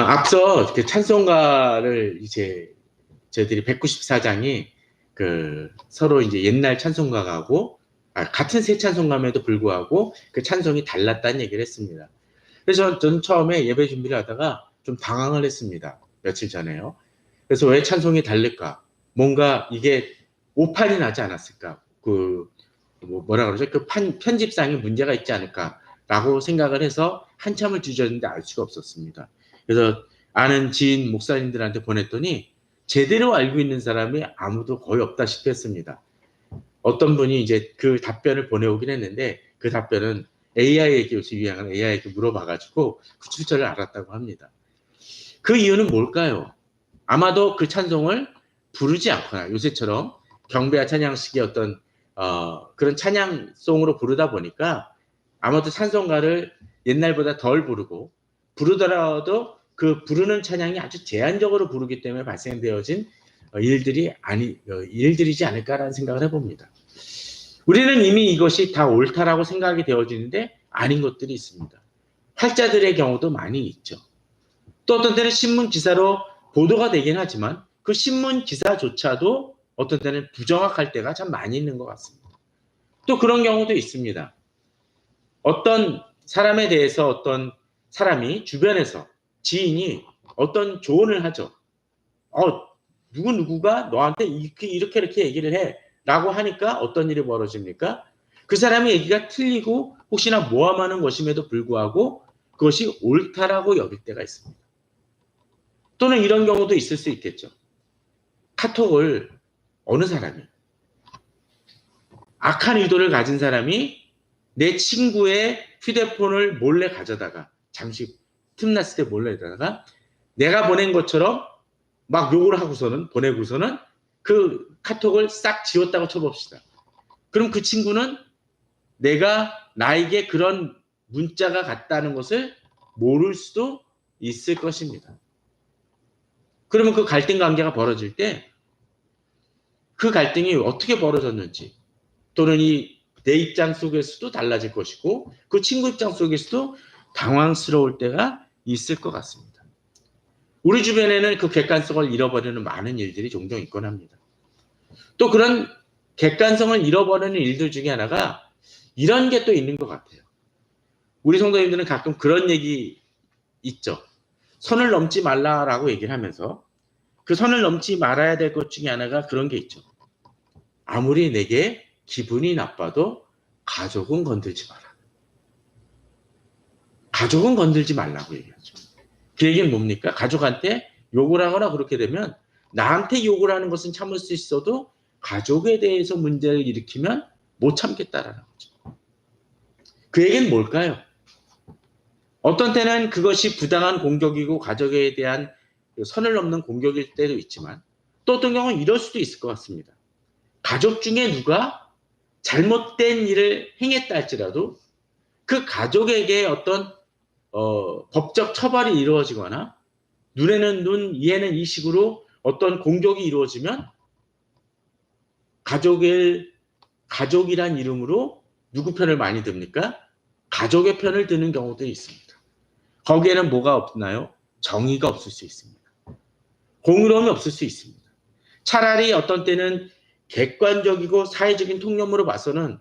앞서 그 찬송가를 이제 저희들이 194장이 그 서로 이제 옛날 찬송가하고 같은 새 찬송가임에도 불구하고 그 찬송이 달랐다는 얘기를 했습니다. 그래서 저는 처음에 예배 준비를 하다가 좀 당황을 했습니다. 며칠 전에요. 그래서 왜 찬송이 다를까? 뭔가 이게 오판이 나지 않았을까? 뭐라 그러죠? 그 편집상에 문제가 있지 않을까라고 생각을 해서 한참을 뒤졌는데 알 수가 없었습니다. 그래서 아는 지인 목사님들한테 보냈더니 제대로 알고 있는 사람이 아무도 거의 없다시피 했습니다. 어떤 분이 이제 그 답변을 보내오긴 했는데 그 답변은 AI에게 유행하는 AI에게 물어봐가지고 그 출처를 알았다고 합니다. 그 이유는 뭘까요? 아마도 그 찬송을 부르지 않거나 요새처럼 경배와 찬양식의 어떤 그런 찬양송으로 부르다 보니까 아마도 찬송가를 옛날보다 덜 부르고 부르더라도 그 부르는 찬양이 아주 제한적으로 부르기 때문에 발생되어진 일들이지 않을까라는 생각을 해봅니다. 우리는 이미 이것이 다 옳다라고 생각이 되어지는데 아닌 것들이 있습니다. 활자들의 경우도 많이 있죠. 또 어떤 때는 신문 기사로 보도가 되긴 하지만 그 신문 기사조차도 어떤 때는 부정확할 때가 참 많이 있는 것 같습니다. 또 그런 경우도 있습니다. 어떤 사람에 대해서 어떤 사람이 주변에서 지인이 어떤 조언을 하죠. 누구가 너한테 이렇게 얘기를 해 라고 하니까 어떤 일이 벌어집니까? 그 사람의 얘기가 틀리고 혹시나 모함하는 것임에도 불구하고 그것이 옳다라고 여길 때가 있습니다. 또는 이런 경우도 있을 수 있겠죠. 카톡을 어느 사람이 악한 의도를 가진 사람이 내 친구의 휴대폰을 몰래 가져다가 잠시 틈났을 때 몰래 가져다가 내가 보낸 것처럼 막 욕을 하고서는 보내고서는 그 카톡을 싹 지웠다고 쳐봅시다. 그럼 그 친구는 나에게 그런 문자가 갔다는 것을 모를 수도 있을 것입니다. 그러면 그 갈등 관계가 벌어질 때 그 갈등이 어떻게 벌어졌는지 또는 내 입장 속에서도 달라질 것이고 그 친구 입장 속에서도 당황스러울 때가 있을 것 같습니다. 우리 주변에는 그 객관성을 잃어버리는 많은 일들이 종종 있곤 합니다. 또 그런 객관성을 잃어버리는 일들 중에 하나가 이런 게 또 있는 것 같아요. 우리 성도님들은 가끔 그런 얘기 있죠. 선을 넘지 말라라고 얘기를 하면서 그 선을 넘지 말아야 될 것 중에 하나가 그런 게 있죠. 아무리 내게 기분이 나빠도 가족은 건들지 마라. 가족은 건들지 말라고 얘기하죠. 그 얘기는 뭡니까? 가족한테 욕을 하거나 그렇게 되면 나한테 욕을 하는 것은 참을 수 있어도 가족에 대해서 문제를 일으키면 못 참겠다라는 거죠. 그 얘기는 뭘까요? 어떤 때는 그것이 부당한 공격이고 가족에 대한 선을 넘는 공격일 때도 있지만 또 어떤 경우는 이럴 수도 있을 것 같습니다. 가족 중에 누가 잘못된 일을 행했다 할지라도 그 가족에게 어떤 법적 처벌이 이루어지거나 눈에는 눈, 이에는 이 식으로 어떤 공격이 이루어지면 가족이란 이름으로 누구 편을 많이 듭니까? 가족의 편을 드는 경우도 있습니다. 거기에는 뭐가 없나요? 정의가 없을 수 있습니다. 공의로움이 없을 수 있습니다. 차라리 어떤 때는 객관적이고 사회적인 통념으로 봐서는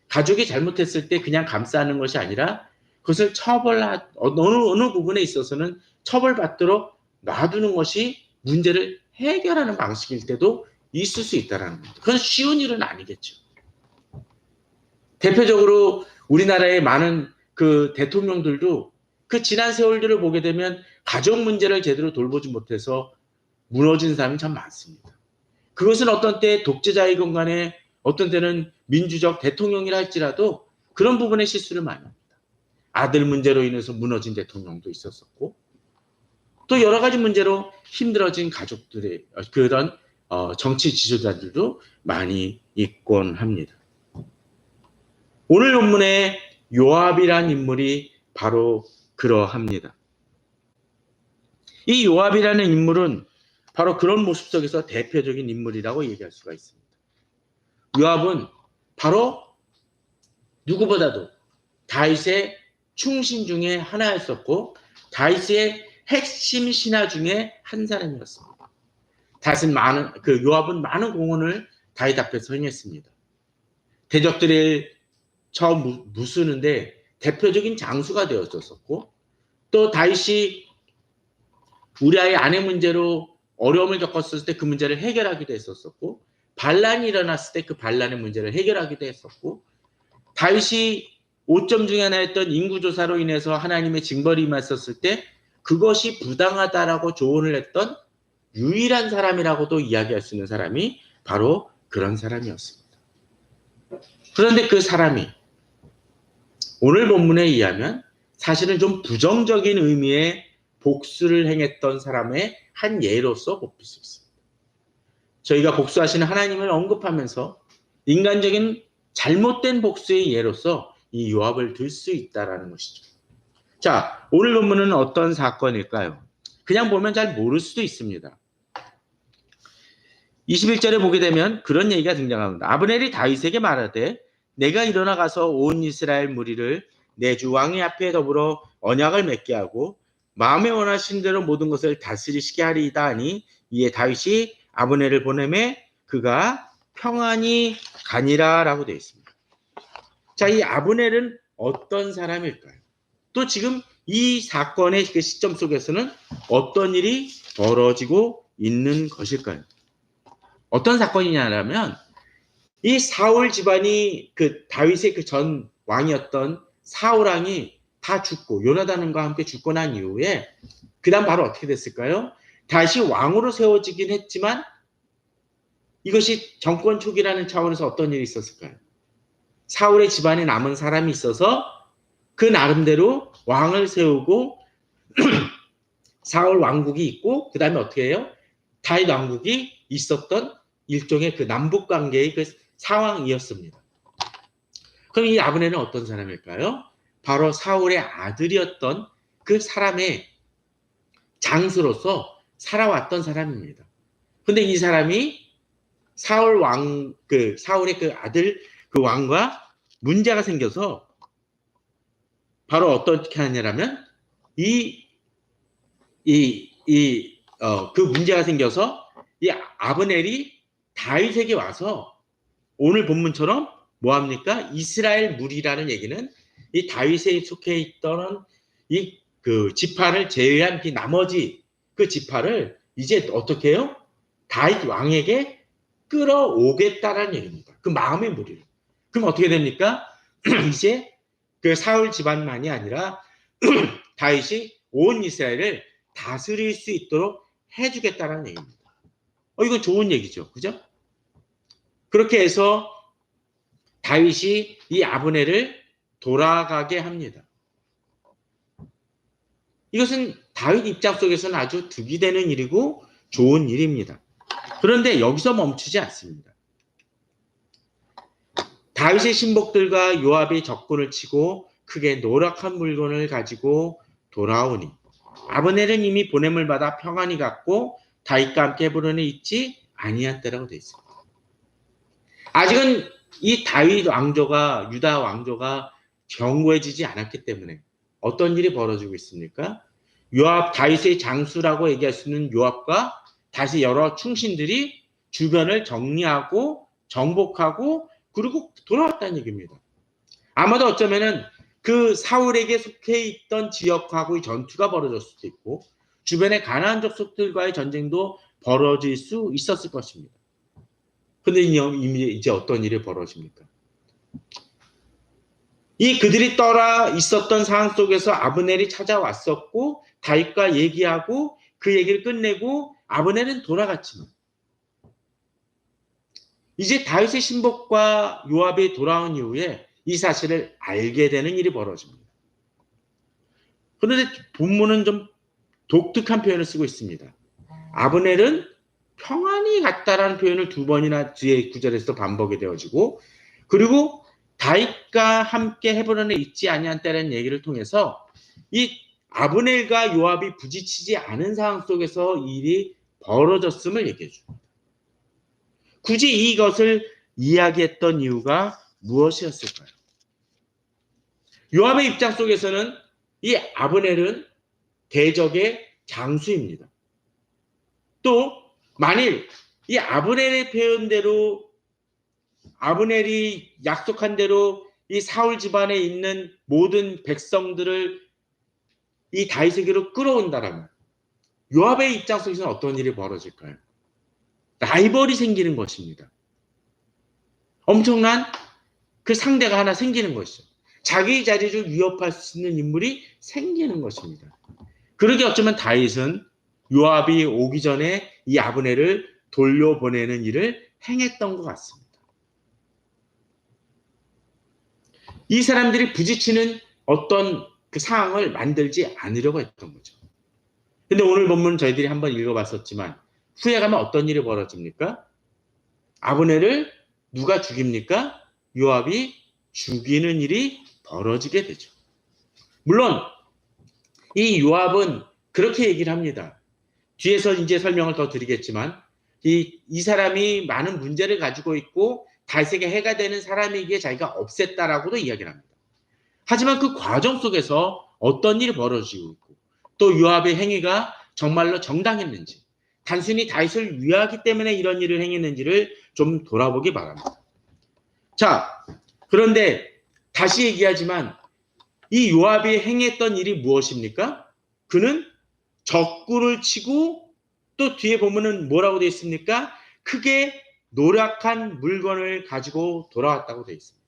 가족이 잘못했을 때 그냥 감싸는 것이 아니라 그것을 어느 부분에 있어서는 처벌받도록 놔두는 것이 문제를 해결하는 방식일 때도 있을 수 있다는 겁니다. 그건 쉬운 일은 아니겠죠. 대표적으로 우리나라의 많은 그 대통령들도 그 지난 세월들을 보게 되면 가족 문제를 제대로 돌보지 못해서 무너진 사람이 참 많습니다. 그것은 어떤 때 독재자이건 간에 어떤 때는 민주적 대통령이라 할지라도 그런 부분에 실수를 많이 합니다. 아들 문제로 인해서 무너진 대통령도 있었었고 또 여러 가지 문제로 힘들어진 가족들의 그런 정치 지도자들도 많이 있곤 합니다. 오늘 본문에 요압이란 인물이 바로 그러합니다. 이 요압이라는 인물은 바로 그런 모습 속에서 대표적인 인물이라고 얘기할 수가 있습니다. 요압은 바로 누구보다도 다윗의 충신 중에 하나였었고 다윗의 핵심 신하 중에 한 사람이었습니다. 요압은 많은 공헌을 다윗 앞에서 행했습니다. 대적들을 처음 무수는데 대표적인 장수가 되었었고, 또 다윗이 우리아의 아내 문제로 어려움을 겪었을 때 그 문제를 해결하기도 했었고, 반란이 일어났을 때 그 반란의 문제를 해결하기도 했었고, 다윗이 5점 중에 하나였던 인구조사로 인해서 하나님의 징벌이 임했었을 때 그것이 부당하다라고 조언을 했던 유일한 사람이라고도 이야기할 수 있는 사람이 바로 그런 사람이었습니다. 그런데 그 사람이 오늘 본문에 의하면 사실은 좀 부정적인 의미의 복수를 행했던 사람의 한 예로서 뽑힐 수 있습니다. 저희가 복수하시는 하나님을 언급하면서 인간적인 잘못된 복수의 예로서 이 요압을 들 수 있다라는 것이죠. 자, 오늘 본문은 어떤 사건일까요? 그냥 보면 잘 모를 수도 있습니다. 21절에 보게 되면 그런 얘기가 등장합니다. 아브넬이 다윗에게 말하되 내가 일어나 가서 온 이스라엘 무리를 내 주 왕의 앞에 더불어 언약을 맺게 하고 마음에 원하신 대로 모든 것을 다스리시게 하리이다 하니 이에 다윗이 아브넬을 보내매 그가 평안히 가니라 라고 되어 있습니다. 자, 이 아브넬은 어떤 사람일까요? 또 지금 이 사건의 그 시점 속에서는 어떤 일이 벌어지고 있는 것일까요? 어떤 사건이냐면 이 사울 집안이 그 다윗의 그 전 왕이었던 사울 왕이 다 죽고 요나단과 함께 죽고 난 이후에 그 다음 바로 어떻게 됐을까요? 다시 왕으로 세워지긴 했지만 이것이 정권 초기라는 차원에서 어떤 일이 있었을까요? 사울의 집안에 남은 사람이 있어서 그 나름대로 왕을 세우고 사울 왕국이 있고 그 다음에 어떻게 해요? 다윗 왕국이 있었던 일종의 그 남북 관계의 그 상황이었습니다. 그럼 이 아브넬은 어떤 사람일까요? 바로 사울의 아들이었던 그 사람의 장수로서 살아왔던 사람입니다. 근데 이 사람이 사울의 그 아들 그 왕과 문제가 생겨서 바로 어떻게 하냐면 그 문제가 생겨서 이 아브넬이 다윗에게 와서 오늘 본문처럼 뭐합니까? 이스라엘 무리라는 얘기는 이 다윗에 속해 있던 이 그 지파를 제외한 그 나머지 그 지파를 이제 어떻게 해요? 다윗 왕에게 끌어오겠다라는 얘기입니다. 그 마음의 무리를. 그럼 어떻게 됩니까? 이제 그 사울 집안만이 아니라 다윗이 온 이스라엘을 다스릴 수 있도록 해주겠다라는 얘기입니다. 이건 좋은 얘기죠. 그죠? 그렇게 해서 다윗이 이 아브넬을 돌아가게 합니다. 이것은 다윗 입장 속에서는 아주 득이 되는 일이고 좋은 일입니다. 그런데 여기서 멈추지 않습니다. 다윗의 신복들과 요압이 적군을 치고 크게 노력한 물건을 가지고 돌아오니 아브넬은 이미 보냄을 받아 평안히 갔고 다윗과 함께 헤브론에 있지 아니한 때라고 되어 있습니다. 아직은 이 다윗 왕조가 유다 왕조가 견고해지지 않았기 때문에 어떤 일이 벌어지고 있습니까? 요압 다윗의 장수라고 얘기할 수 있는 요압과 다시 여러 충신들이 주변을 정리하고 정복하고 그리고 돌아왔다는 얘기입니다. 아마도 어쩌면은 그 사울에게 속해 있던 지역하고의 전투가 벌어졌을 수도 있고 주변의 가나안 족속들과의 전쟁도 벌어질 수 있었을 것입니다. 근데 이제 어떤 일이 벌어집니까? 이 그들이 떠나 있었던 상황 속에서 아브넬이 찾아왔었고 다윗과 얘기하고 그 얘기를 끝내고 아브넬은 돌아갔지만 이제 다윗의 신복과 요압이 돌아온 이후에 이 사실을 알게 되는 일이 벌어집니다. 그런데 본문은 좀 독특한 표현을 쓰고 있습니다. 아브넬은 평안히 갔다라는 표현을 두 번이나 뒤에 구절에서 반복이 되어지고 그리고 다윗과 함께 헤브론에 있지 아니한 때라는 얘기를 통해서 이 아브넬과 요압이 부딪히지 않은 상황 속에서 일이 벌어졌음을 얘기해 줍니다. 굳이 이것을 이야기했던 이유가 무엇이었을까요? 요압의 입장 속에서는 이 아브넬은 대적의 장수입니다. 또 만일 이 아브넬의 표현대로 아브넬이 약속한 대로 이 사울 집안에 있는 모든 백성들을 이 다윗에게로 끌어온다라면 요압의 입장 속에서는 어떤 일이 벌어질까요? 라이벌이 생기는 것입니다. 엄청난 그 상대가 하나 생기는 것이죠. 자기 자리를 위협할 수 있는 인물이 생기는 것입니다. 그러게 어쩌면 다윗은 요압이 오기 전에 이 아브넬을 돌려보내는 일을 행했던 것 같습니다. 이 사람들이 부딪히는 어떤 그 상황을 만들지 않으려고 했던 거죠. 근데 오늘 본문 저희들이 한번 읽어봤었지만 후에 가면 어떤 일이 벌어집니까? 아브넬을 누가 죽입니까? 요압이 죽이는 일이 벌어지게 되죠. 물론 이 요압은 그렇게 얘기를 합니다. 뒤에서 이제 설명을 더 드리겠지만 이 사람이 많은 문제를 가지고 있고 다윗에게 해가 되는 사람이기에 자기가 없앴다라고도 이야기를 합니다. 하지만 그 과정 속에서 어떤 일이 벌어지고 있고 또 요압의 행위가 정말로 정당했는지 단순히 다윗을 위하기 때문에 이런 일을 행했는지를 좀 돌아보기 바랍니다. 자, 그런데 다시 얘기하지만 이 요압이 행했던 일이 무엇입니까? 그는 적군을 치고 또 뒤에 보면은 뭐라고 되어 있습니까? 크게 노력한 물건을 가지고 돌아왔다고 되어 있습니다.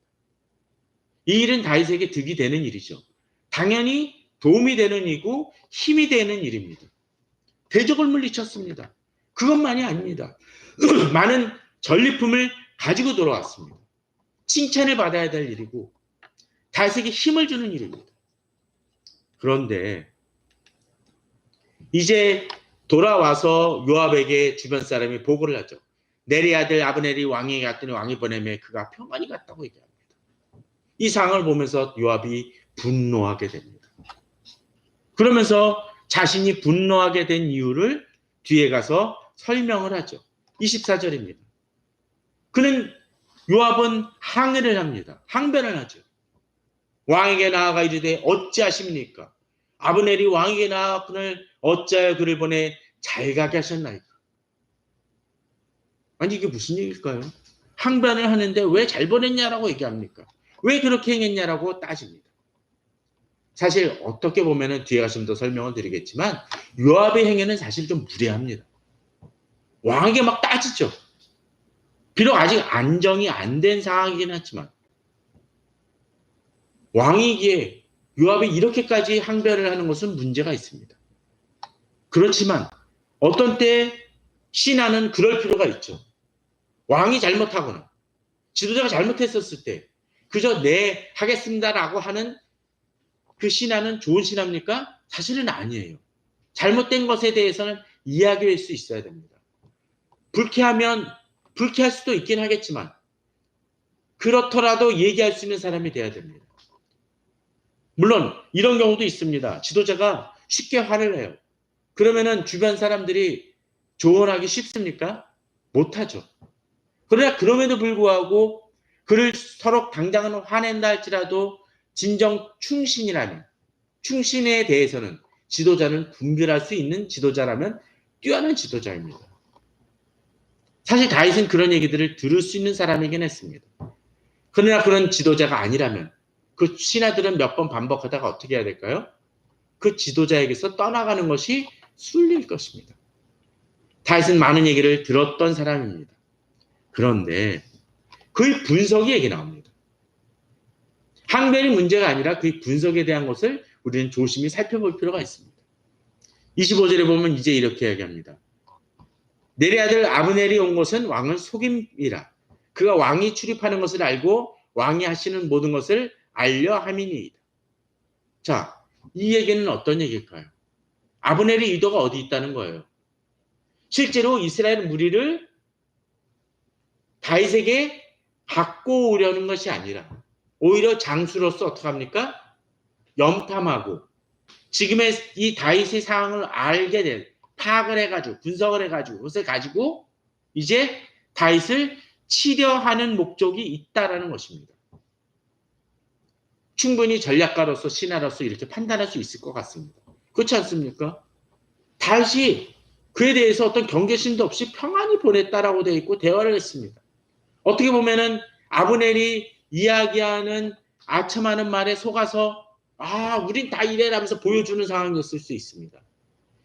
이 일은 다윗에게 득이 되는 일이죠. 당연히 도움이 되는 일이고 힘이 되는 일입니다. 대적을 물리쳤습니다. 그것만이 아닙니다. 많은 전리품을 가지고 돌아왔습니다. 칭찬을 받아야 될 일이고 다윗에게 힘을 주는 일입니다. 그런데 이제 돌아와서 요압에게 주변 사람이 보고를 하죠. 내리 아들 아브넬이 왕에게 갔더니 왕이 보내매 그가 평안히 갔다고 얘기합니다. 이 상황을 보면서 요압이 분노하게 됩니다. 그러면서 자신이 분노하게 된 이유를 뒤에 가서 설명을 하죠. 24절입니다. 요압은 항의를 합니다. 항변을 하죠. 왕에게 나아가 이르되 어찌하십니까? 아브넬이 왕에게 나아가거늘 어찌하여 그를 보내 잘 가게 하셨나이까? 아니 이게 무슨 얘기일까요? 항변을 하는데 왜 잘 보냈냐라고 얘기합니까? 왜 그렇게 행했냐라고 따집니다. 사실 어떻게 보면은 뒤에 가시면 더 설명을 드리겠지만 요압의 행위는 사실 좀 무례합니다. 왕에게 막 따지죠. 비록 아직 안정이 안 된 상황이긴 하지만 왕이기에 요압이 이렇게까지 항변을 하는 것은 문제가 있습니다. 그렇지만 어떤 때 신하는 그럴 필요가 있죠. 왕이 잘못하거나 지도자가 잘못했었을 때 그저 네 하겠습니다라고 하는 그 신하는 좋은 신하입니까? 사실은 아니에요. 잘못된 것에 대해서는 이야기할 수 있어야 됩니다. 불쾌할 수도 있긴 하겠지만 그렇더라도 얘기할 수 있는 사람이 돼야 됩니다. 물론 이런 경우도 있습니다. 지도자가 쉽게 화를 내요. 그러면은 주변 사람들이 조언하기 쉽습니까? 못하죠. 그러나 그럼에도 불구하고 그를 서로 당장은 화낸다 할지라도 진정 충신에 대해서는 지도자는 분별할 수 있는 지도자라면 뛰어난 지도자입니다. 사실 다윗은 그런 얘기들을 들을 수 있는 사람이긴 했습니다. 그러나 그런 지도자가 아니라면 그 신하들은 몇 번 반복하다가 어떻게 해야 될까요? 그 지도자에게서 떠나가는 것이 순리일 것입니다. 다윗은 많은 얘기를 들었던 사람입니다. 그런데 그의 분석이 얘기 나옵니다. 항변이 문제가 아니라 그의 분석에 대한 것을 우리는 조심히 살펴볼 필요가 있습니다. 25절에 보면 이제 이렇게 얘기합니다. 내리 아들 아브넬이 온 것은 왕을 속임이라. 그가 왕이 출입하는 것을 알고 왕이 하시는 모든 것을 알려 함이니이다. 자, 이 얘기는 어떤 얘기일까요? 아브넬의 의도가 어디 있다는 거예요? 실제로 이스라엘 무리를 다윗에게 갖고 오려는 것이 아니라 오히려 장수로서 어떻게 합니까? 염탐하고 지금의 이 다윗의 상황을 알게 된 파악을 해가지고 분석을 해가지고 그것을 가지고 이제 다윗을 치려 하는 목적이 있다라는 것입니다. 충분히 전략가로서 신하로서 이렇게 판단할 수 있을 것 같습니다. 그렇지 않습니까? 다윗이 그에 대해서 어떤 경계심도 없이 평안히 보냈다라고 되어 있고 대화를 했습니다. 어떻게 보면은 아브넬이 이야기하는 아첨하는 말에 속아서 우린 다 이래라면서 보여주는 상황이었을 수 있습니다.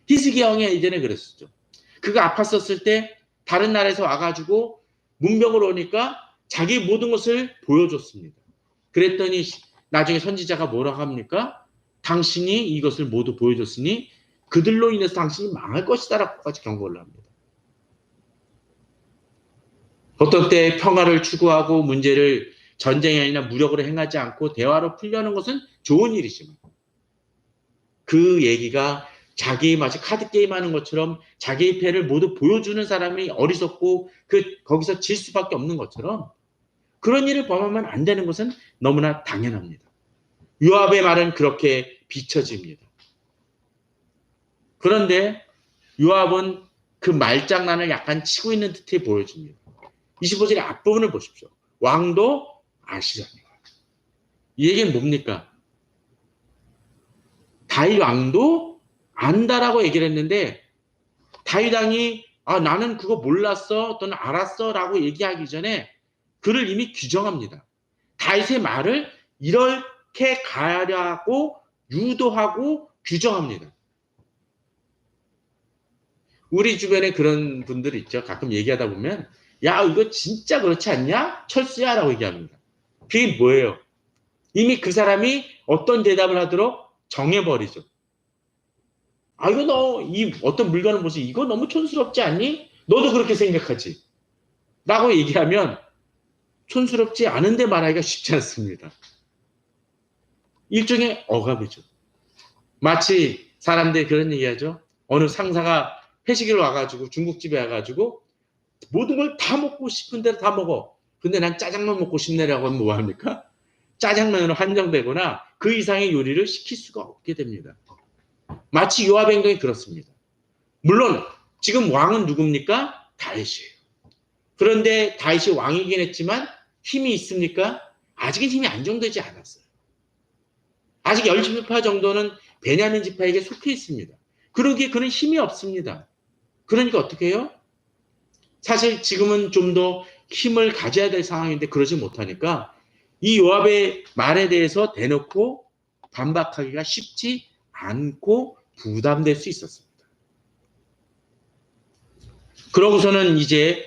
히스기야 왕이 이전에 그랬었죠. 그가 아팠었을 때 다른 나라에서 와가지고 문병으로 오니까 자기 모든 것을 보여줬습니다. 그랬더니 나중에 선지자가 뭐라고 합니까? 당신이 이것을 모두 보여줬으니 그들로 인해서 당신이 망할 것이다라고까지 경고를 합니다. 어떤 때 평화를 추구하고 문제를 전쟁이 아니라 무력으로 행하지 않고 대화로 풀려는 것은 좋은 일이지만 그 얘기가 자기 마치 카드 게임 하는 것처럼 자기의 패를 모두 보여주는 사람이 어리석고 거기서 질 수밖에 없는 것처럼 그런 일을 범하면 안 되는 것은 너무나 당연합니다. 요압의 말은 그렇게 비춰집니다. 그런데 요압은 그 말장난을 약간 치고 있는 듯해 보여집니다. 25절의 앞부분을 보십시오. 왕도 아시잖아요. 이 얘기는 뭡니까? 다윗 왕도 안다라고 얘기를 했는데 다윗 왕이 나는 그거 몰랐어 또는 알았어 라고 얘기하기 전에 그를 이미 규정합니다. 다윗의 말을 이렇게 가려고 유도하고 규정합니다. 우리 주변에 그런 분들 있죠. 가끔 얘기하다 보면 야 이거 진짜 그렇지 않냐? 철수야 라고 얘기합니다. 그게 뭐예요? 이미 그 사람이 어떤 대답을 하도록 정해버리죠. 이거 어떤 물건을 보시 이거 너무 촌스럽지 않니? 너도 그렇게 생각하지? 라고 얘기하면 촌스럽지 않은데 말하기가 쉽지 않습니다. 일종의 억압이죠. 마치 사람들이 그런 얘기하죠. 어느 상사가 회식을 와가지고 중국집에 와가지고 모든 걸 다 먹고 싶은 대로 다 먹어. 근데 난 짜장면 먹고 싶네라고 하면 뭐합니까? 짜장면으로 한정되거나 그 이상의 요리를 시킬 수가 없게 됩니다. 마치 요압의 행동이 그렇습니다. 물론 지금 왕은 누굽니까? 다윗이에요. 그런데 다윗이 왕이긴 했지만 힘이 있습니까? 아직은 힘이 안정되지 않았어요. 아직 10지파 정도는 베냐민 지파에게 속해 있습니다. 그러기에 그는 힘이 없습니다. 그러니까 어떻게 해요? 사실 지금은 좀 더 힘을 가져야 될 상황인데 그러지 못하니까 이 요압의 말에 대해서 대놓고 반박하기가 쉽지 않고 부담될 수 있었습니다. 그러고서는 이제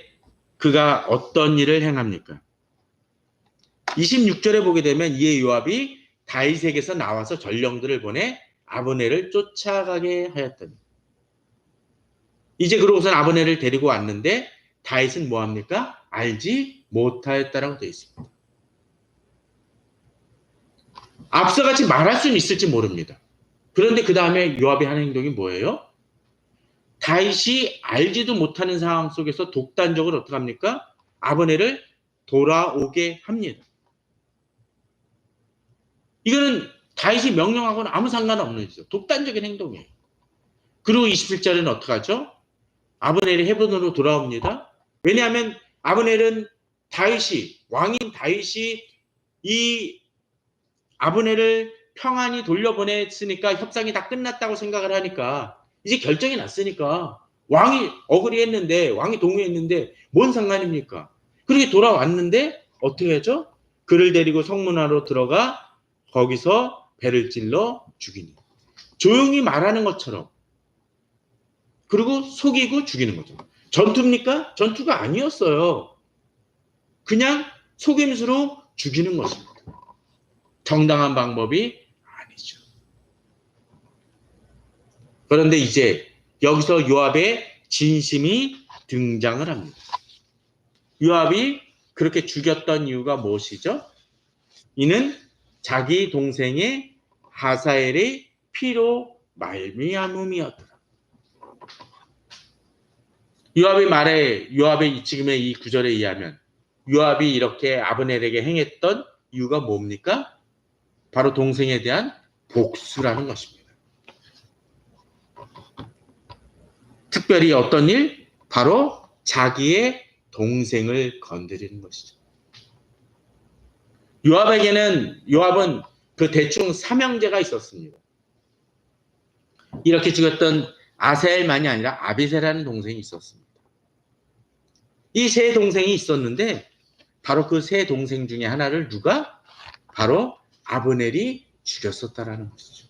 그가 어떤 일을 행합니까? 26절에 보게 되면 이에 요압이 다윗에게서 나와서 전령들을 보내 아브넬을 쫓아가게 하였더니 이제 그러고서는 아브넬을 데리고 왔는데 다윗은 뭐합니까? 알지 못하였다라고 되어 있습니다. 앞서같이 말할 수는 있을지 모릅니다. 그런데 그 다음에 요압이 하는 행동이 뭐예요? 다윗이 알지도 못하는 상황 속에서 독단적으로 어떻게 합니까? 아브넬을 돌아오게 합니다. 이거는 다윗이 명령하고는 아무 상관없는 일이죠. 독단적인 행동이에요. 그리고 27절에는 어떻게 하죠? 아브넬이 헤브론으로 돌아옵니다. 왜냐하면 아브넬은 왕인 다윗이 이 아브넬을 평안히 돌려보냈으니까 협상이 다 끝났다고 생각을 하니까 이제 결정이 났으니까 왕이 억울해했는데 왕이 동의했는데 뭔 상관입니까? 그렇게 돌아왔는데 어떻게 하죠? 그를 데리고 성문화로 들어가 거기서 배를 찔러 죽이니 조용히 말하는 것처럼 그리고 속이고 죽이는 거죠. 전투입니까? 전투가 아니었어요. 그냥 속임수로 죽이는 것입니다. 정당한 방법이 아니죠. 그런데 이제 여기서 요압의 진심이 등장을 합니다. 요압이 그렇게 죽였던 이유가 무엇이죠? 이는 자기 동생의 하사엘의 피로 말미암음이었더라. 요압의 지금의 이 구절에 의하면 요압이 이렇게 아브넬에게 행했던 이유가 뭡니까? 바로 동생에 대한 복수라는 것입니다. 특별히 어떤 일? 바로 자기의 동생을 건드리는 것이죠. 요압은 그 대충 삼형제가 있었습니다. 이렇게 죽였던 아사엘만이 아니라 아비새라는 동생이 있었습니다. 이 세 동생이 있었는데 바로 그 세 동생 중에 하나를 누가? 바로 아브넬이 죽였었다라는 것이죠.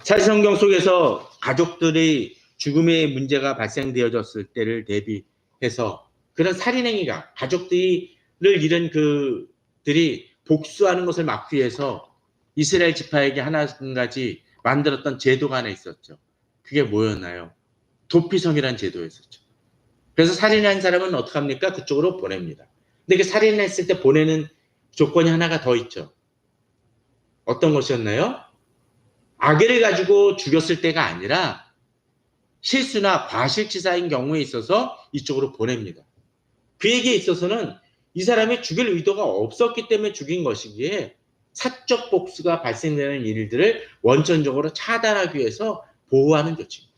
사실 성경 속에서 가족들이 죽음의 문제가 발생되어졌을 때를 대비해서 그런 살인행위가 가족들을 잃은 그들이 복수하는 것을 막기 위해서 이스라엘 지파에게 한 가지 만들었던 제도가 하나 있었죠. 그게 뭐였나요? 도피성이라는 제도였었죠. 그래서 살인한 사람은 어떻게 합니까? 그쪽으로 보냅니다. 근데 그 살인했을 때 보내는 조건이 하나가 더 있죠. 어떤 것이었나요? 악의를 가지고 죽였을 때가 아니라 실수나 과실치사인 경우에 있어서 이쪽으로 보냅니다. 그에게 있어서는 이 사람이 죽일 의도가 없었기 때문에 죽인 것이기에 사적 복수가 발생되는 일들을 원천적으로 차단하기 위해서 보호하는 조치입니다.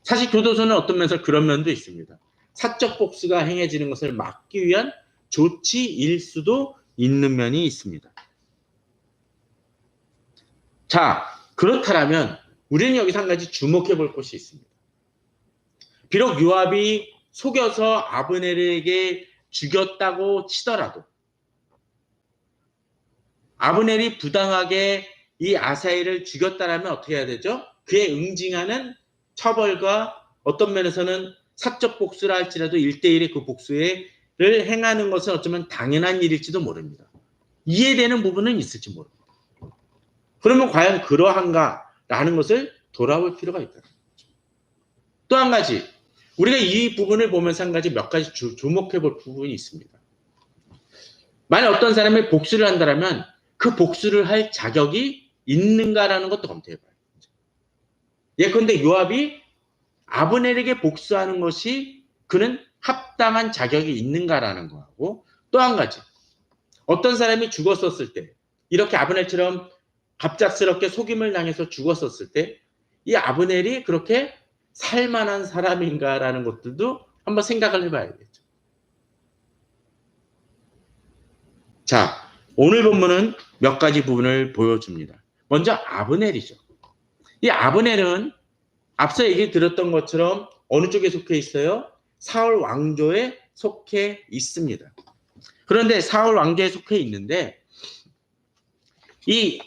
사실 교도소는 어떤 면에서 그런 면도 있습니다. 사적 복수가 행해지는 것을 막기 위한 조치일 수도 있는 면이 있습니다. 자, 그렇다면 우리는 여기서 한 가지 주목해 볼 것이 있습니다. 비록 요압이 속여서 아브넬에게 죽였다고 치더라도 아브넬이 부당하게 이 아사엘을 죽였다라면 어떻게 해야 되죠? 그에 응징하는 처벌과 어떤 면에서는 사적 복수라 할지라도 1대1의 그 복수를 행하는 것은 어쩌면 당연한 일일지도 모릅니다. 이해되는 부분은 있을지 모릅니다. 그러면 과연 그러한가라는 것을 돌아볼 필요가 있다. 또 한 가지, 우리가 이 부분을 보면서 한 가지 몇 가지 주목해 볼 부분이 있습니다. 만약 어떤 사람이 복수를 한다면 그 복수를 할 자격이 있는가라는 것도 검토해 봐요. 예컨대 요압이 아브넬에게 복수하는 것이 그는 합당한 자격이 있는가라는 거하고 또 한 가지, 어떤 사람이 죽었었을 때 이렇게 아브넬처럼 갑작스럽게 속임을 당해서 죽었었을 때 이 아브넬이 그렇게 살만한 사람인가라는 것들도 한번 생각을 해봐야겠죠. 자, 오늘 본문은 몇 가지 부분을 보여줍니다. 먼저 아브넬이죠. 이 아브넬은 앞서 얘기 들었던 것처럼 어느 쪽에 속해 있어요? 사울 왕조에 속해 있습니다. 그런데 사울 왕조에 속해 있는데 이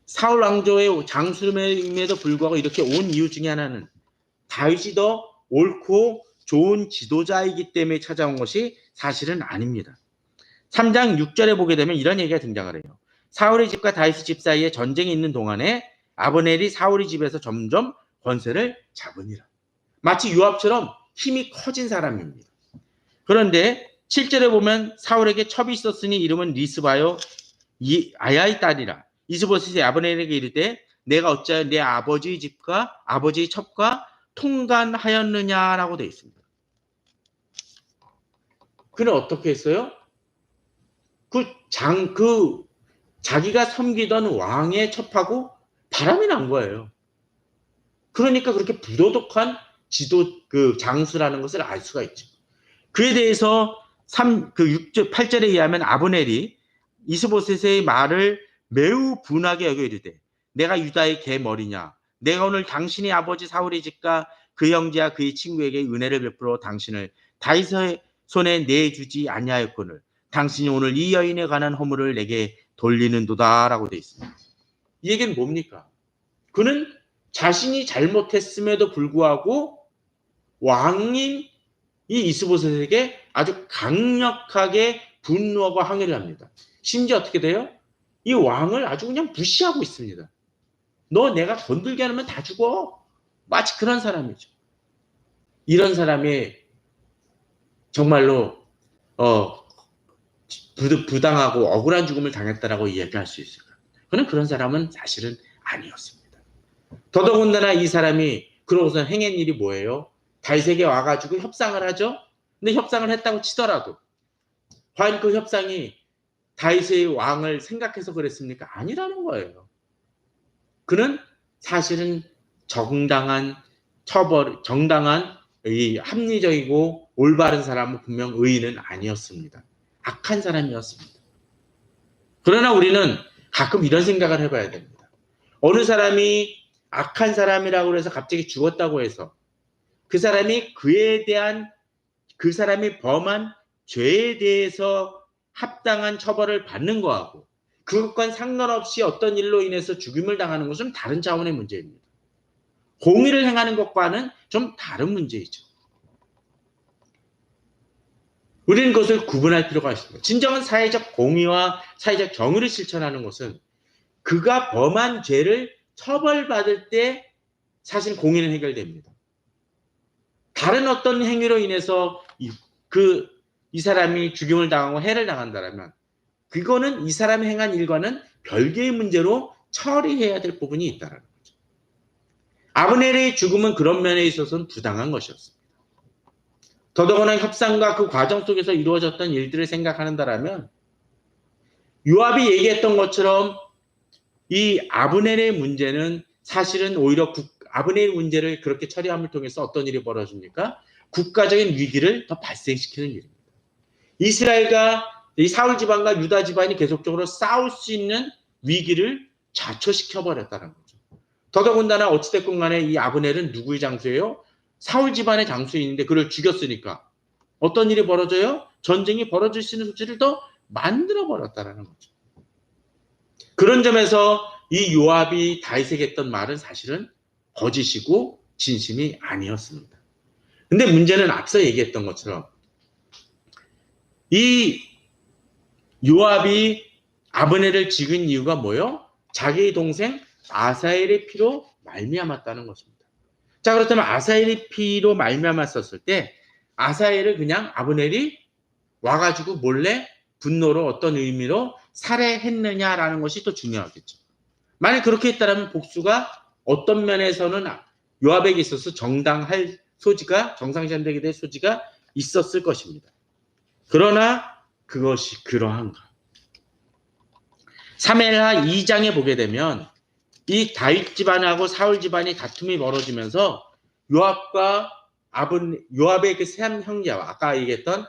사울 왕조의 장수임에도 불구하고 이렇게 온 이유 중에 하나는 다윗이 더 옳고 좋은 지도자이기 때문에 찾아온 것이 사실은 아닙니다. 3장 6절에 보게 되면 이런 얘기가 등장을 해요. 사울의 집과 다윗의 집 사이에 전쟁이 있는 동안에 아브넬이 사울의 집에서 점점 권세를 잡으니라. 마치 요압처럼 힘이 커진 사람입니다. 그런데 7절에 보면 사울에게 첩이 있었으니 이름은 리스바요 아야의 딸이라. 이스보셋이 아브넬에게 이르되 내가 어찌하여 내 아버지의 집과 아버지의 첩과 통관하였느냐라고 되어 있습니다. 그는 어떻게 했어요? 자기가 섬기던 왕의 첩하고 바람이 난 거예요. 그러니까 그렇게 부도덕한 장수라는 것을 알 수가 있죠. 그에 대해서 8절에 의하면 아브넬이 이스보셋의 말을 매우 분하게 여겨 이르되 내가 유다의 개머리냐 내가 오늘 당신의 아버지 사울의 집과 그 형제와 그의 친구에게 은혜를 베풀어 당신을 다윗의 손에 내주지 아니하였거늘 당신이 오늘 이 여인에 관한 허물을 내게 돌리는도다라고 되어 있습니다. 이 얘기는 뭡니까? 그는 자신이 잘못했음에도 불구하고 왕인 이 이스보셋에게 아주 강력하게 분노하고 항의를 합니다. 심지어 어떻게 돼요? 이 왕을 아주 그냥 무시하고 있습니다. 너 내가 건들게 하면 다 죽어. 마치 그런 사람이죠. 이런 사람이 정말로 부당하고 억울한 죽음을 당했다라고 이야기할 수 있을까? 그는 그런 사람은 사실은 아니었습니다. 더더군다나 이 사람이 그러고서 행한 일이 뭐예요? 다윗에게 와가지고 협상을 하죠. 근데 협상을 했다고 치더라도 과연 그 협상이 다윗의 왕을 생각해서 그랬습니까? 아니라는 거예요. 그는 사실은 정당한 합리적이고 올바른 사람은 분명 의인은 아니었습니다. 악한 사람이었습니다. 그러나 우리는 가끔 이런 생각을 해봐야 됩니다. 어느 사람이 악한 사람이라고 해서 갑자기 죽었다고 해서 그 사람이 그에 대한 그 사람이 범한 죄에 대해서 합당한 처벌을 받는 거하고 그것과는 상관없이 어떤 일로 인해서 죽임을 당하는 것은 다른 차원의 문제입니다. 공의를 행하는 것과는 좀 다른 문제이죠. 우리는 그것을 구분할 필요가 있습니다. 진정한 사회적 공의와 사회적 정의를 실천하는 것은 그가 범한 죄를 처벌받을 때 사실 공의는 해결됩니다. 다른 어떤 행위로 인해서 이 사람이 죽임을 당하고 해를 당한다면 그거는 이 사람이 행한 일과는 별개의 문제로 처리해야 될 부분이 있다는 거죠. 아브넬의 죽음은 그런 면에 있어서는 부당한 것이었습니다. 더더구나 협상과 그 과정 속에서 이루어졌던 일들을 생각한다면 요압이 얘기했던 것처럼 이 아브넬의 문제는 사실은 오히려 아브넬의 문제를 그렇게 처리함을 통해서 어떤 일이 벌어집니까? 국가적인 위기를 더 발생시키는 일입니다. 이스라엘과 이 사울 집안과 유다 집안이 계속적으로 싸울 수 있는 위기를 자초시켜버렸다는 거죠. 더더군다나 어찌됐건 간에 이 아브넬은 누구의 장수예요? 사울 집안의 장수인데 그를 죽였으니까 어떤 일이 벌어져요? 전쟁이 벌어질 수 있는 소지를 더 만들어버렸다는 거죠. 그런 점에서 이 요압이 다윗에게 했던 말은 사실은 거짓이고 진심이 아니었습니다. 근데 문제는 앞서 얘기했던 것처럼 이 요압이 아브넬을 죽인 이유가 뭐예요? 자기의 동생 아사엘의 피로 말미암았다는 것입니다. 자, 그렇다면 아사엘의 피로 말미암았었을 때 아사엘을 그냥 아브넬이 와가지고 몰래 분노로 어떤 의미로 살해했느냐라는 것이 또 중요하겠죠. 만약 그렇게 했다면 복수가 어떤 면에서는 요압에게 있어서 정당할 소지가 정상시되게 될 소지가 있었을 것입니다. 그러나 그것이 그러한가? 사무엘하 2장에 보게 되면 이 다윗 집안하고 사울 집안이 다툼이 벌어지면서 요압의 그 세 형제와 아까 얘기했던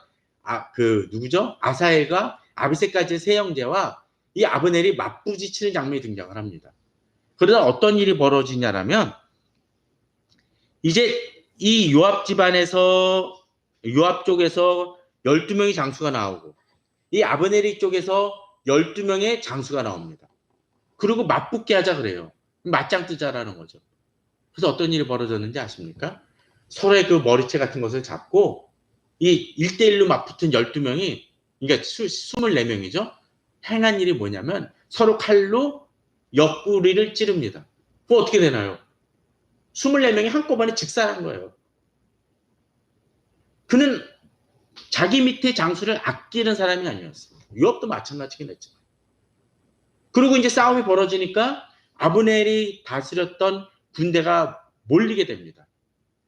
누구죠? 아사엘과 아비새까지의 세 형제와 이 아브넬이 맞부딪히는 장면이 등장을 합니다. 그러다 어떤 일이 벌어지냐라면 이제 이 요압 집안에서 요압 쪽에서 12명의 장수가 나오고 이 아브넬이 쪽에서 12명의 장수가 나옵니다. 그리고 맞붙게 하자 그래요. 맞짱 뜨자라는 거죠. 그래서 어떤 일이 벌어졌는지 아십니까? 서로의 그 머리채 같은 것을 잡고 이 1대1로 맞붙은 12명이 그러니까 24명이죠. 행한 일이 뭐냐면 서로 칼로 옆구리를 찌릅니다. 그거 어떻게 되나요? 24명이 한꺼번에 직살한 거예요. 그는 자기 밑에 장수를 아끼는 사람이 아니었어요. 요압도 마찬가지긴 했죠. 그리고 이제 싸움이 벌어지니까 아브넬이 다스렸던 군대가 몰리게 됩니다.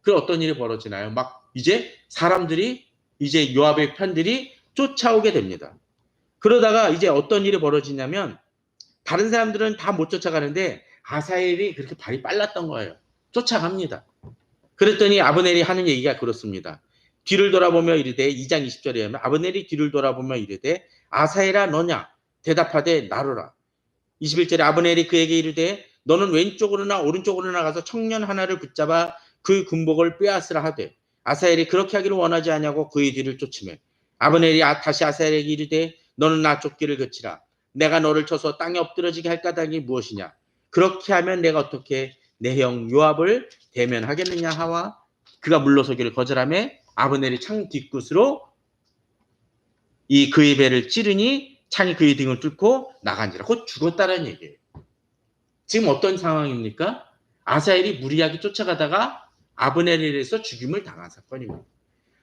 그 어떤 일이 벌어지나요? 막 이제 사람들이 이제 요압의 편들이 쫓아오게 됩니다. 그러다가 이제 어떤 일이 벌어지냐면 다른 사람들은 다 못 쫓아가는데 아사엘이 그렇게 발이 빨랐던 거예요. 쫓아갑니다. 그랬더니 아브넬이 하는 얘기가 그렇습니다. 뒤를 돌아보며 이르되 2장 20절에 하면 아브넬이 뒤를 돌아보며 이르되 아사엘아 너냐 대답하되 나로라. 21절에 아브넬이 그에게 이르되 너는 왼쪽으로나 오른쪽으로나 가서 청년 하나를 붙잡아 그 군복을 빼앗으라 하되 아사엘이 그렇게 하기를 원하지 않냐고 그의 뒤를 쫓으매 아브넬이 다시 아사엘에게 이르되 너는 나 쫓기를 그치라. 내가 너를 쳐서 땅에 엎드러지게 할 까닭이 무엇이냐. 그렇게 하면 내가 어떻게 내 형 요압을 대면하겠느냐 하와 그가 물러서기를 거절하며 아브넬이 창 뒷끝으로 이 그의 배를 찌르니 창이 그의 등을 뚫고 나간지라. 곧 죽었다는 얘기예요. 지금 어떤 상황입니까? 아사엘이 무리하게 쫓아가다가 아브넬에 의해서 죽임을 당한 사건입니다.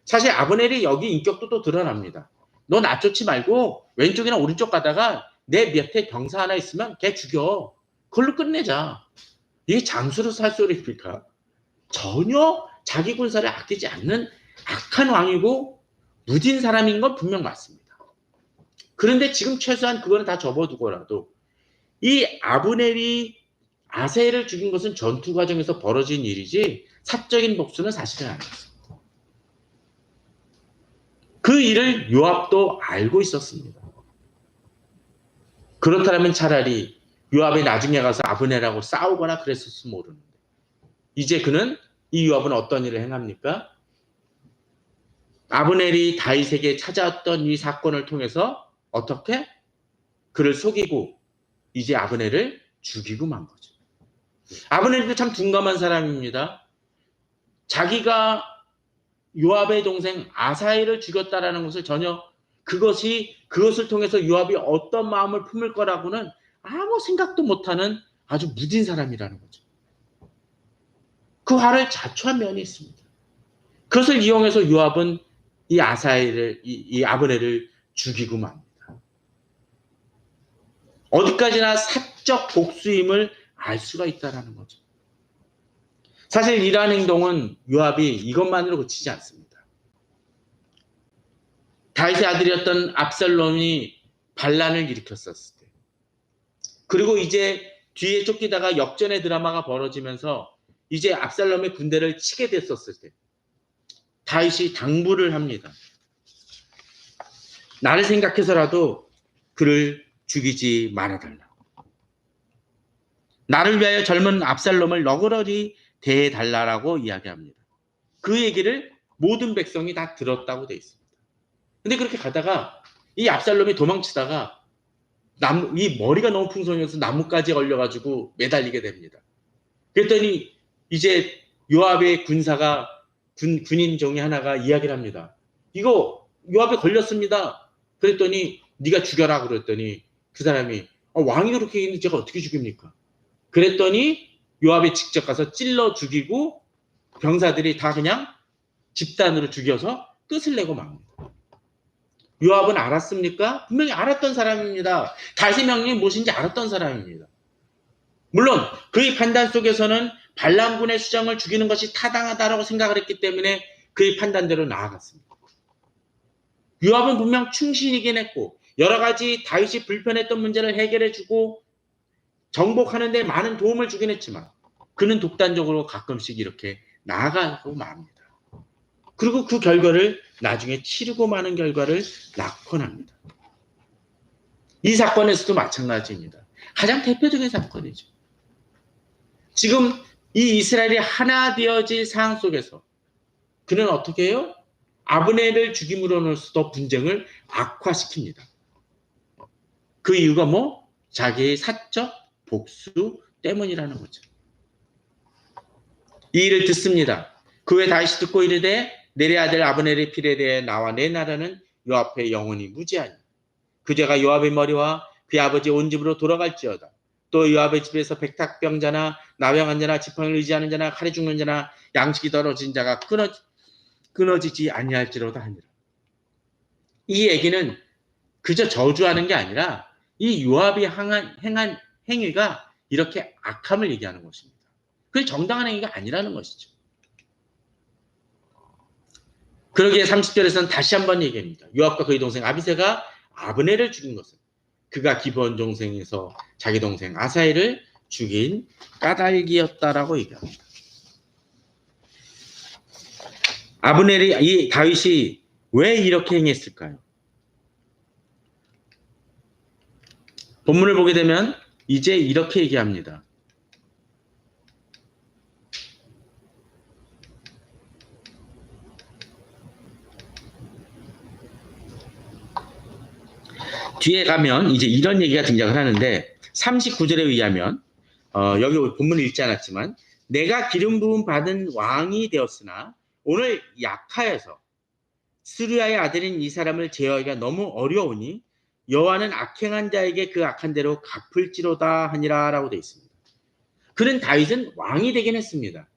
사실 아브넬이 여기 인격도 또 드러납니다. 너 나 쫓지 말고 왼쪽이나 오른쪽 가다가 내 밑에 병사 하나 있으면 걔 죽여. 그걸로 끝내자. 이게 장수로 살 소리입니까? 전혀 자기 군사를 아끼지 않는 악한 왕이고 무딘 사람인 건 분명 맞습니다. 그런데 지금 최소한 그거는 다 접어두고라도 이 아브넬이 아사엘을 죽인 것은 전투 과정에서 벌어진 일이지 사적인 복수는 사실은 아니었습니다. 그 일을 요압도 알고 있었습니다. 그렇다면 차라리 요압이 나중에 가서 아브넬하고 싸우거나 그랬을지 모르는데 이제 그는 이 요압은 어떤 일을 행합니까? 아브넬이 다윗에게 찾아왔던 이 사건을 통해서 어떻게 그를 속이고 이제 아브넬을 죽이고 만 거죠. 아브넬도 참 둔감한 사람입니다. 자기가 요압의 동생 아사엘을 죽였다라는 것을 전혀 그것을 통해서 요압이 어떤 마음을 품을 거라고는 아무 생각도 못하는 아주 무딘 사람이라는 거죠. 그 화를 자초한 면이 있습니다. 그것을 이용해서 요압은 이 아사엘을 이 아브넬을 죽이고 맙니다. 어디까지나 사적 복수임을 알 수가 있다라는 거죠. 사실 이러한 행동은 요압이 이것만으로 그치지 않습니다. 다윗의 아들이었던 압살롬이 반란을 일으켰었을 때, 그리고 이제 뒤에 쫓기다가 역전의 드라마가 벌어지면서 이제 압살롬의 군대를 치게 됐었을 때 다윗이 당부를 합니다. 나를 생각해서라도 그를 죽이지 말아달라. 나를 위하여 젊은 압살롬을 너그러이 대해달라라고 이야기합니다. 그 얘기를 모든 백성이 다 들었다고 되어 있습니다. 근데 그렇게 가다가 이 압살롬이 도망치다가 이 머리가 너무 풍성해서 나무까지 걸려가지고 매달리게 됩니다. 그랬더니 이제 요압의 군사가 군인 중에 하나가 이야기를 합니다. 이거 요압에 걸렸습니다. 그랬더니 네가 죽여라 그랬더니 그 사람이 왕이 그렇게 있는데 제가 어떻게 죽입니까? 그랬더니 요압이 직접 가서 찔러 죽이고 병사들이 다 그냥 집단으로 죽여서 끝을 내고 맙니다. 요압은 알았습니까? 분명히 알았던 사람입니다. 다윗의 명령이 무엇인지 알았던 사람입니다. 물론 그의 판단 속에서는 발람군의 수장을 죽이는 것이 타당하다고 생각을 했기 때문에 그의 판단대로 나아갔습니다. 요압은 분명 충신이긴 했고 여러 가지 다윗이 불편했던 문제를 해결해주고 정복하는 데 많은 도움을 주긴 했지만 그는 독단적으로 가끔씩 이렇게 나아가고 맙니다. 그리고 그 결과를 나중에 치르고 마는 결과를 낳곤 합니다. 이 사건에서도 마찬가지입니다. 가장 대표적인 사건이죠. 지금 이 이스라엘이 하나 되어질 상황 속에서 그는 어떻게 해요? 아브넬을 죽임으로써 분쟁을 악화시킵니다. 그 이유가 뭐? 자기의 사적 복수 때문이라는 거죠. 이 일을 듣습니다. 그 후에 다윗이 듣고 이르되 내리 아들 아브넬의 필에 대해 나와 내 나라는 요압의 영혼이 무지하니 그 죄가 요압의 머리와 그의 아버지 온 집으로 돌아갈지어다. 또 요압의 집에서 백탁병자나 나병한 자나 지팡이를 의지하는 자나 칼에 죽는 자나 양식이 떨어진 자가 끊어지지 아니할지로다 하니라. 이 얘기는 그저 저주하는 게 아니라 이 요압이 행한 행위가 이렇게 악함을 얘기하는 것입니다. 그게 정당한 행위가 아니라는 것이죠. 그러기에 30절에서는 다시 한번 얘기합니다. 요압과 그의 동생 아비새가 아브넬을 죽인 것은 그가 기브온 동생에서 자기 동생 아사엘을 죽인 까닭이었다라고 얘기합니다. 이 다윗이 왜 이렇게 행했을까요? 본문을 보게 되면 이제 이렇게 얘기합니다. 뒤에 가면 이제 이런 얘기가 등장을 하는데 39절에 의하면 여기 본문을 읽지 않았지만 내가 기름 부음 받은 왕이 되었으나 오늘 약하여서 스루야의 아들인 이 사람을 제어하기가 너무 어려우니 여호와는 악행한 자에게 그 악한 대로 갚을지로다 하니라 라고 되어 있습니다. 그는 다윗은 왕이 되긴 했습니다.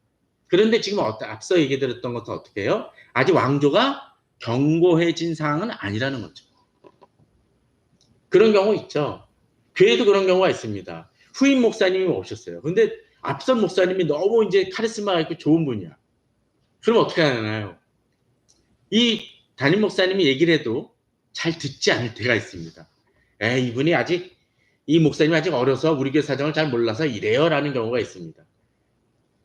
그런데 지금 앞서 얘기 들었던 것도 어떻게 해요? 아직 왕조가 견고해진 상황은 아니라는 거죠. 그런 경우 있죠. 교회도 그런 경우가 있습니다. 후임 목사님이 오셨어요. 근데 앞선 목사님이 너무 이제 카리스마가 있고 좋은 분이야. 그럼 어떻게 하나요? 이 담임 목사님이 얘기를 해도 잘 듣지 않을 때가 있습니다. 이분이 아직 이 목사님이 아직 어려서 우리 교회 사정을 잘 몰라서 이래요라는 경우가 있습니다.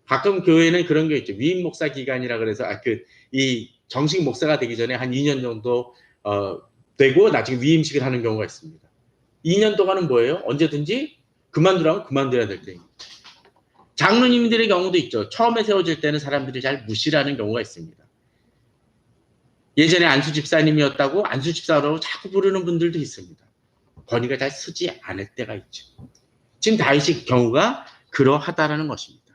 가끔 교회는 그런 게 있죠. 위임 목사 기간이라 그래서 이 정식 목사가 되기 전에 한 2년 정도 되고 나중에 위임식을 하는 경우가 있습니다. 2년 동안은 뭐예요? 언제든지 그만두라면 그만둬야 될 때입니다. 장로님들의 경우도 있죠. 처음에 세워질 때는 사람들이 잘 무시하는 경우가 있습니다. 예전에 안수 집사님이었다고 안수 집사라고 자꾸 부르는 분들도 있습니다. 권위가 잘 서지 않을 때가 있죠. 지금 다윗의 경우가 그러하다라는 것입니다.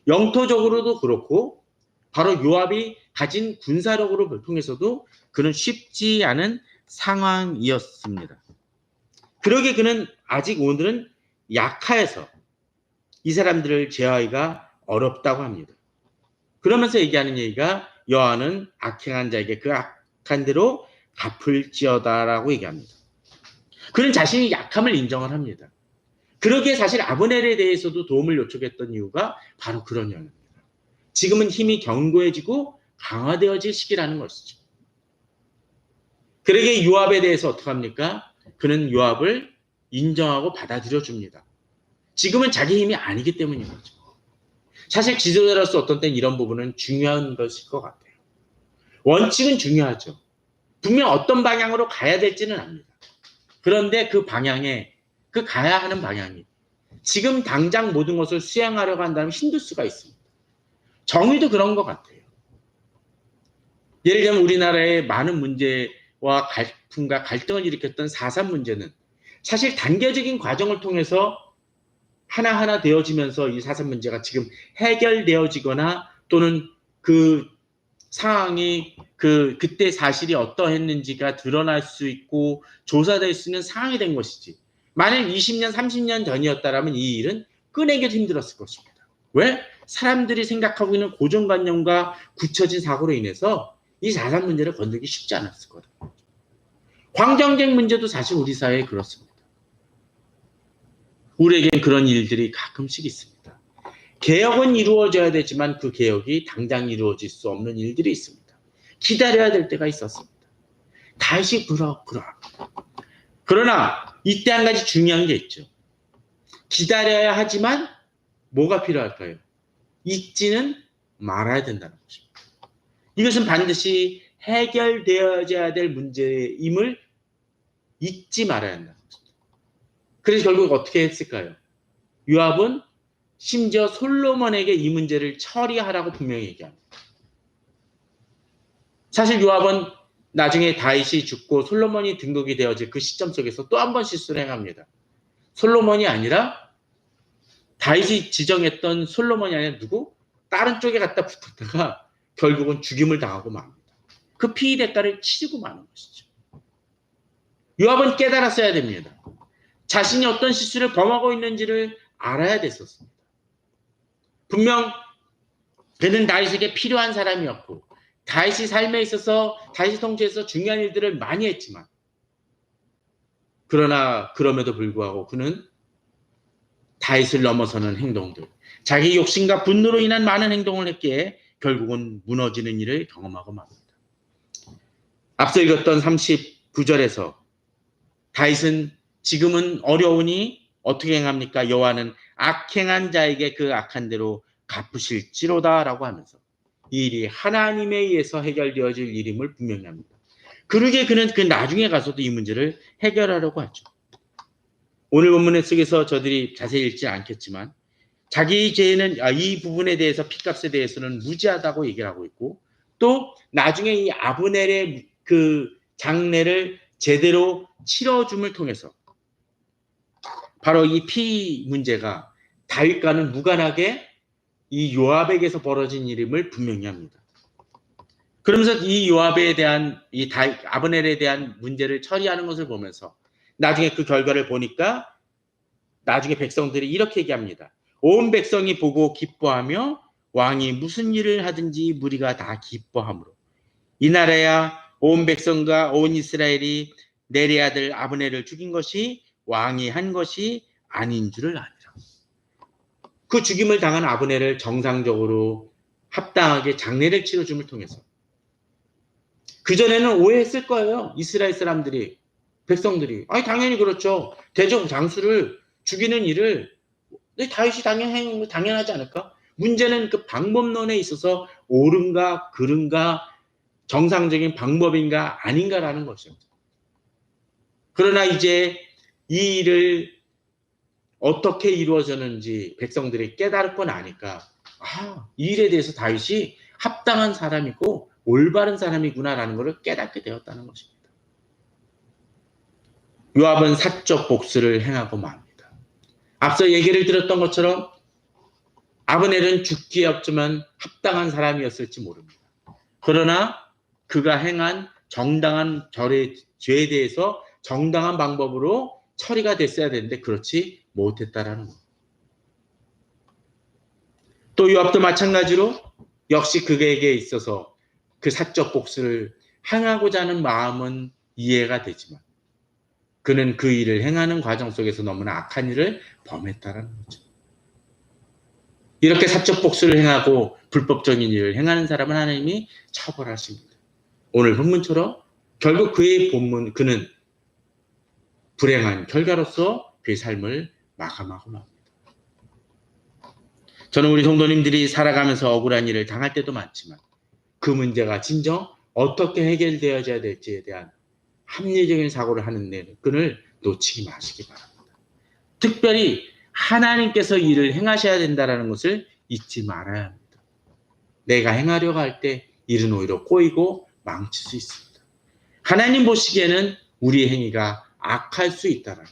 영토적으로도 그렇고 바로 요압이 가진 군사력으로 통해서도 그는 쉽지 않은 상황이었습니다. 그러게 그는 아직 오늘은 약하여서 이 사람들을 제어하기가 어렵다고 합니다. 그러면서 얘기하는 얘기가 여호와는 악행한 자에게 그 악한 대로 갚을지어다라고 얘기합니다. 그는 자신이 약함을 인정을 합니다. 그러기에 사실 아브넬에 대해서도 도움을 요청했던 이유가 바로 그런 이유입니다. 지금은 힘이 견고해지고 강화되어질 시기라는 것이죠. 그러기에 요압에 대해서 어떻게 합니까? 그는 요압을 인정하고 받아들여 줍니다. 지금은 자기 힘이 아니기 때문인 거죠. 사실 지도자로서 어떤 때는 이런 부분은 중요한 것일 것 같아요. 원칙은 중요하죠. 분명 어떤 방향으로 가야 될지는 압니다. 그런데 그 방향에 그 가야 하는 방향이 지금 당장 모든 것을 수행하려고 한다면 힘들 수가 있습니다. 정의도 그런 것 같아요. 예를 들면 우리나라의 많은 문제와 갈등과 갈등을 일으켰던 4.3 문제는 사실 단계적인 과정을 통해서 하나하나 되어지면서 이 4.3 문제가 지금 해결되어지거나 또는 그 상황이 그때 사실이 어떠했는지가 드러날 수 있고 조사될 수 있는 상황이 된 것이지. 만약 20년, 30년 전이었다면 이 일은 꺼내기도 힘들었을 것입니다. 왜? 사람들이 생각하고 있는 고정관념과 굳혀진 사고로 인해서 이 4.3 문제를 건들기 쉽지 않았을 거예요. 광장쟁 문제도 사실 우리 사회에 그렇습니다. 우리에겐 그런 일들이 가끔씩 있습니다. 개혁은 이루어져야 되지만 그 개혁이 당장 이루어질 수 없는 일들이 있습니다. 기다려야 될 때가 있었습니다. 다시 그러나 이때 한 가지 중요한 게 있죠. 기다려야 하지만 뭐가 필요할까요? 잊지는 말아야 된다는 것입니다. 이것은 반드시 해결되어야 될 문제임을 잊지 말아야 한다는 것입니다. 그래서 결국 어떻게 했을까요? 요압은 심지어 솔로몬에게 이 문제를 처리하라고 분명히 얘기합니다. 사실 요압은 나중에 다윗이 죽고 솔로몬이 등극이 되어질 그 시점 속에서 또 한 번 실수를 행합니다. 솔로몬이 아니라 다윗이 지정했던 솔로몬이 아니라 누구? 다른 쪽에 갖다 붙었다가 결국은 죽임을 당하고 맙니다. 그 피의 대가를 치르고 마는 것이죠. 요압은 깨달았어야 됩니다. 자신이 어떤 실수를 범하고 있는지를 알아야 됐었습니다. 분명 그는 다윗에게 필요한 사람이었고 다윗이 삶에 있어서 다윗이 통치해서 중요한 일들을 많이 했지만 그러나 그럼에도 불구하고 그는 다윗을 넘어서는 행동들, 자기 욕심과 분노로 인한 많은 행동을 했기에 결국은 무너지는 일을 경험하고 맙니다. 앞서 읽었던 39절에서 다윗은 지금은 어려우니 어떻게 행합니까? 여호와는 악행한 자에게 그 악한 대로 갚으실지로다라고 하면서 이 일이 하나님에 의해서 해결되어질 일임을 분명히 합니다. 그러기에 그는 그 나중에 가서도 이 문제를 해결하려고 하죠. 오늘 본문 속에서 저들이 자세히 읽지 않겠지만 자기 죄는 이 부분에 대해서 핏값에 대해서는 무지하다고 얘기를 하고 있고 또 나중에 이 아브넬의 그 장례를 제대로 치러줌을 통해서 바로 이 피 문제가 다윗과는 무관하게 이 요압에게서 벌어진 일임을 분명히 합니다. 그러면서 이 요압에 대한 이 아브넬에 대한 문제를 처리하는 것을 보면서 나중에 그 결과를 보니까 나중에 백성들이 이렇게 얘기합니다. 온 백성이 보고 기뻐하며 왕이 무슨 일을 하든지 무리가 다 기뻐하므로 이 나라야 온 백성과 온 이스라엘이 네리의 아들 아브넬을 죽인 것이 왕이 한 것이 아닌 줄을 아니라. 그 죽임을 당한 아브넬을 정상적으로 합당하게 장례를 치러줌을 통해서 그전에는 오해했을 거예요. 이스라엘 사람들이 백성들이 당연히 그렇죠. 대적 장수를 죽이는 일을 다윗이 당연하지 않을까? 문제는 그 방법론에 있어서 옳은가 그른가 정상적인 방법인가 아닌가라는 것이죠. 그러나 이제 이 일을 어떻게 이루어졌는지 백성들이 깨달고 나니까 이 일에 대해서 다윗이 합당한 사람이고 올바른 사람이구나라는 것을 깨닫게 되었다는 것입니다. 요압은 사적 복수를 행하고 맙니다. 앞서 얘기를 들었던 것처럼 아브넬은 죽기에 없지만 합당한 사람이었을지 모릅니다. 그러나 그가 행한 정당한 죄에 대해서 정당한 방법으로 처리가 됐어야 되는데 그렇지 못했다라는 것. 또 요압도 마찬가지로 역시 그에게 있어서 그 사적 복수를 행하고자 하는 마음은 이해가 되지만 그는 그 일을 행하는 과정 속에서 너무나 악한 일을 범했다라는 거죠. 이렇게 사적 복수를 행하고 불법적인 일을 행하는 사람은 하나님이 처벌하십니다. 오늘 본문처럼 결국 그는 불행한 결과로서 그의 삶을 마감하고 맙니다. 저는 우리 성도님들이 살아가면서 억울한 일을 당할 때도 많지만 그 문제가 진정 어떻게 해결되어져야 될지에 대한 합리적인 사고를 하는 끈을 놓치지 마시기 바랍니다. 특별히 하나님께서 일을 행하셔야 된다는 것을 잊지 말아야 합니다. 내가 행하려고 할 때 일은 오히려 꼬이고 망칠 수 있습니다. 하나님 보시기에는 우리의 행위가 악할 수 있다는 것.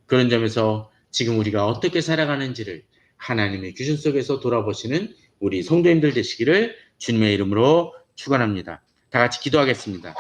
그런 점에서 지금 우리가 어떻게 살아가는지를 하나님의 기준 속에서 돌아보시는 우리 성도님들 되시기를 주님의 이름으로 축원합니다. 다 같이 기도하겠습니다.